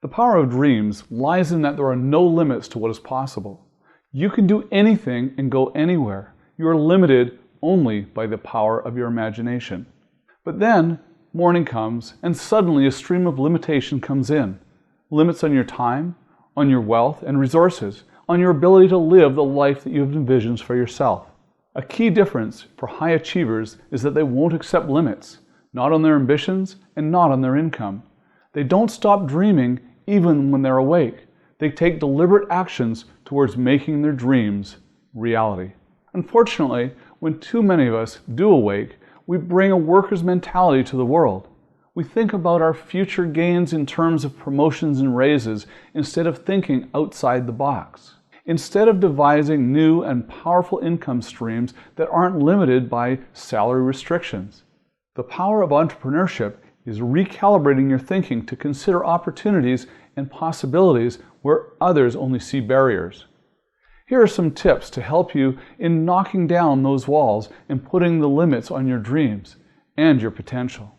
The power of dreams lies in that there are no limits to what is possible. You can do anything and go anywhere. You are limited only by the power of your imagination. But then morning comes and suddenly a stream of limitation comes in. Limits on your time, on your wealth and resources, on your ability to live the life that you have envisioned for yourself. A key difference for high achievers is that they won't accept limits, not on their ambitions and not on their income. They don't stop dreaming even when they're awake. They take deliberate actions towards making their dreams reality. Unfortunately, when too many of us do awake, we bring a worker's mentality to the world. We think about our future gains in terms of promotions and raises instead of thinking outside the box. Instead of devising new and powerful income streams that aren't limited by salary restrictions. The power of entrepreneurship is recalibrating your thinking to consider opportunities and possibilities where others only see barriers. Here are some tips to help you in knocking down those walls and putting the limits on your dreams and your potential.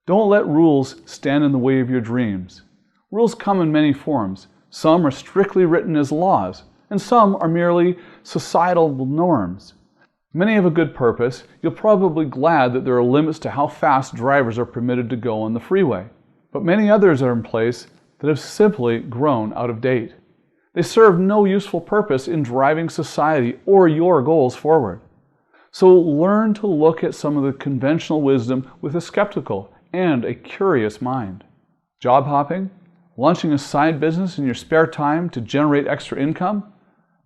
Don't let rules stand in the way of your dreams. Rules come in many forms. Some are strictly written as laws, and some are merely societal norms. Many have a good purpose. You're probably glad that there are limits to how fast drivers are permitted to go on the freeway. But many others are in place that have simply grown out of date. They serve no useful purpose in driving society or your goals forward. So learn to look at some of the conventional wisdom with a skeptical and a curious mind. Job hopping, launching a side business in your spare time to generate extra income,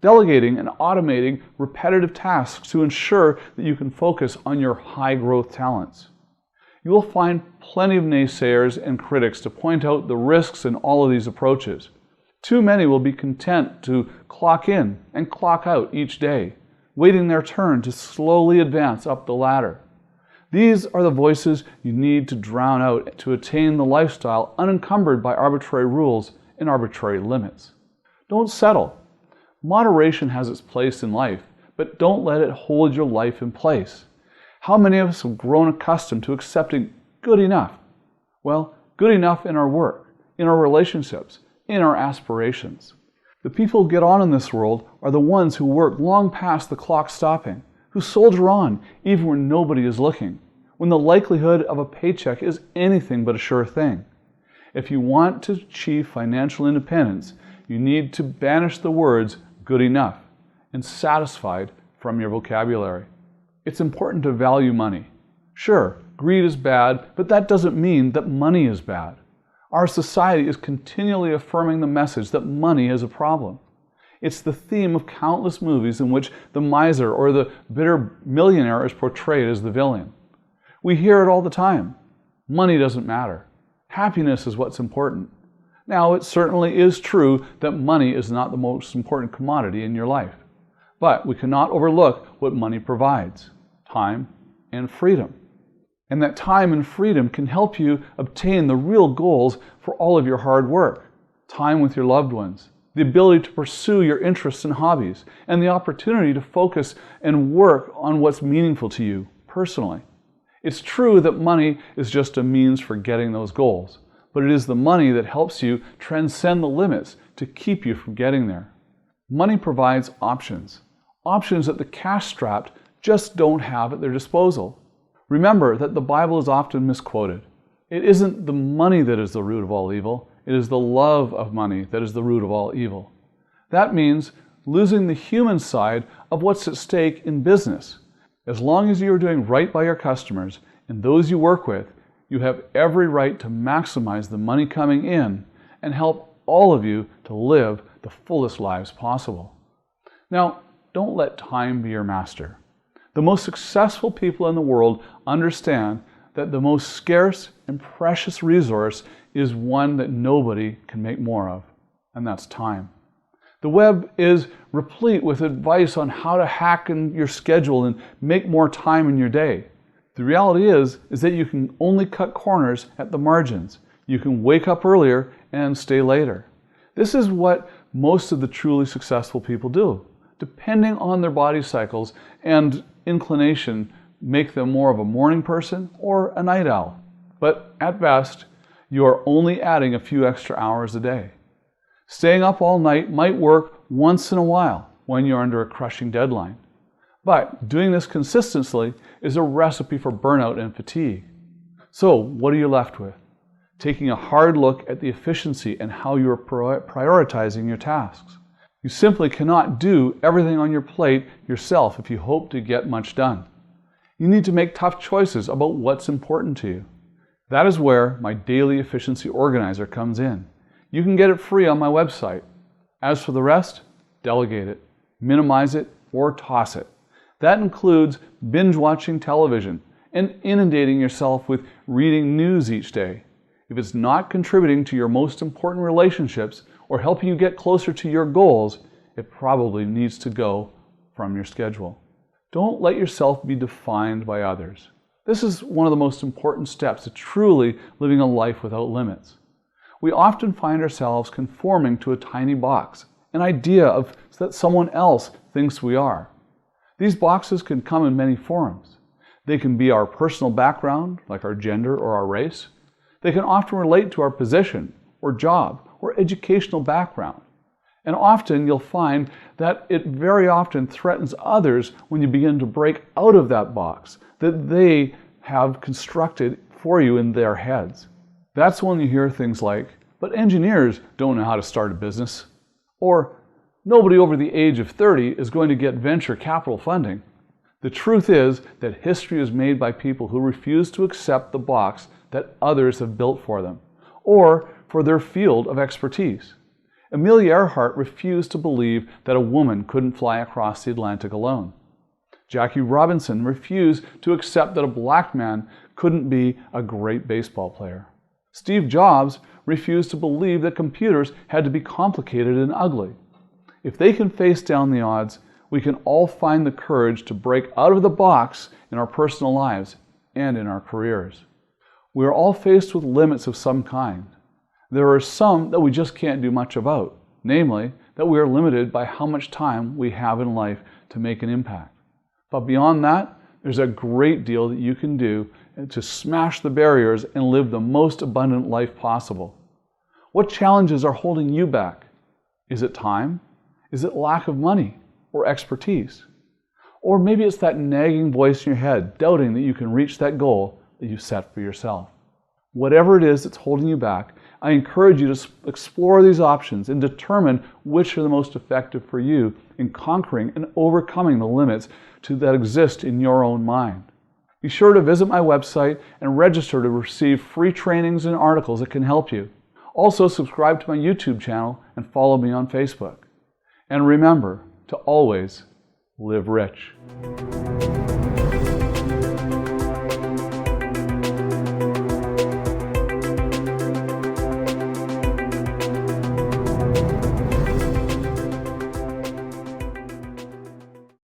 delegating and automating repetitive tasks to ensure that you can focus on your high growth talents. You will find plenty of naysayers and critics to point out the risks in all of these approaches. Too many will be content to clock in and clock out each day, waiting their turn to slowly advance up the ladder. These are the voices you need to drown out to attain the lifestyle unencumbered by arbitrary rules and arbitrary limits. Don't settle. Moderation has its place in life, but don't let it hold your life in place. How many of us have grown accustomed to accepting good enough? Well, good enough in our work, in our relationships, in our aspirations. The people who get on in this world are the ones who work long past the clock stopping, who soldier on even when nobody is looking, when the likelihood of a paycheck is anything but a sure thing. If you want to achieve financial independence, you need to banish the words good enough and satisfied from your vocabulary. It's important to value money. Sure, greed is bad, but that doesn't mean that money is bad. Our society is continually affirming the message that money is a problem. It's the theme of countless movies in which the miser or the bitter millionaire is portrayed as the villain. We hear it all the time. Money doesn't matter. Happiness is what's important. Now, it certainly is true that money is not the most important commodity in your life. But we cannot overlook what money provides: time and freedom. And that time and freedom can help you obtain the real goals for all of your hard work. Time with your loved ones, the ability to pursue your interests and hobbies, and the opportunity to focus and work on what's meaningful to you personally. It's true that money is just a means for getting those goals, but it is the money that helps you transcend the limits to keep you from getting there. Money provides options that the cash-strapped just don't have at their disposal. Remember that the Bible is often misquoted. It isn't the money that is the root of all evil. It is the love of money that is the root of all evil. That means losing the human side of what's at stake in business. As long as you are doing right by your customers and those you work with, you have every right to maximize the money coming in and help all of you to live the fullest lives possible. Now, don't let time be your master. The most successful people in the world understand that the most scarce and precious resource is one that nobody can make more of, and that's time. The web is replete with advice on how to hack in your schedule and make more time in your day. The reality is that you can only cut corners at the margins. You can wake up earlier and stay later. This is what most of the truly successful people do. Depending on their body cycles and inclination, make them more of a morning person or a night owl. But at best, You are only adding a few extra hours a day. Staying up all night might work once in a while when you're under a crushing deadline. But doing this consistently is a recipe for burnout and fatigue. So what are you left with? Taking a hard look at the efficiency and how you are prioritizing your tasks. You simply cannot do everything on your plate yourself if you hope to get much done. You need to make tough choices about what's important to you. That is where my Daily Efficiency Organizer comes in. You can get it free on my website. As for the rest, delegate it, minimize it, or toss it. That includes binge-watching television and inundating yourself with reading news each day. If it's not contributing to your most important relationships or helping you get closer to your goals, it probably needs to go from your schedule. Don't let yourself be defined by others. This is one of the most important steps to truly living a life without limits. We often find ourselves conforming to a tiny box, an idea of that someone else thinks we are. These boxes can come in many forms. They can be our personal background, like our gender or our race. They can often relate to our position or job or educational background. And often you'll find that it very often threatens others when you begin to break out of that box that they have constructed for you in their heads. That's when you hear things like, "But engineers don't know how to start a business," or "Nobody over the age of 30 is going to get venture capital funding." The truth is that history is made by people who refuse to accept the box that others have built for them, or for their field of expertise. Amelia Earhart refused to believe that a woman couldn't fly across the Atlantic alone. Jackie Robinson refused to accept that a black man couldn't be a great baseball player. Steve Jobs refused to believe that computers had to be complicated and ugly. If they can face down the odds, we can all find the courage to break out of the box in our personal lives and in our careers. We are all faced with limits of some kind. There are some that we just can't do much about, namely, that we are limited by how much time we have in life to make an impact. But beyond that, there's a great deal that you can do to smash the barriers and live the most abundant life possible. What challenges are holding you back? Is it time? Is it lack of money or expertise? Or maybe it's that nagging voice in your head, doubting that you can reach that goal that you set for yourself. Whatever it is that's holding you back, I encourage you to explore these options and determine which are the most effective for you in conquering and overcoming the limits that exist in your own mind. Be sure to visit my website and register to receive free trainings and articles that can help you. Also, subscribe to my YouTube channel and follow me on Facebook. And remember to always live rich.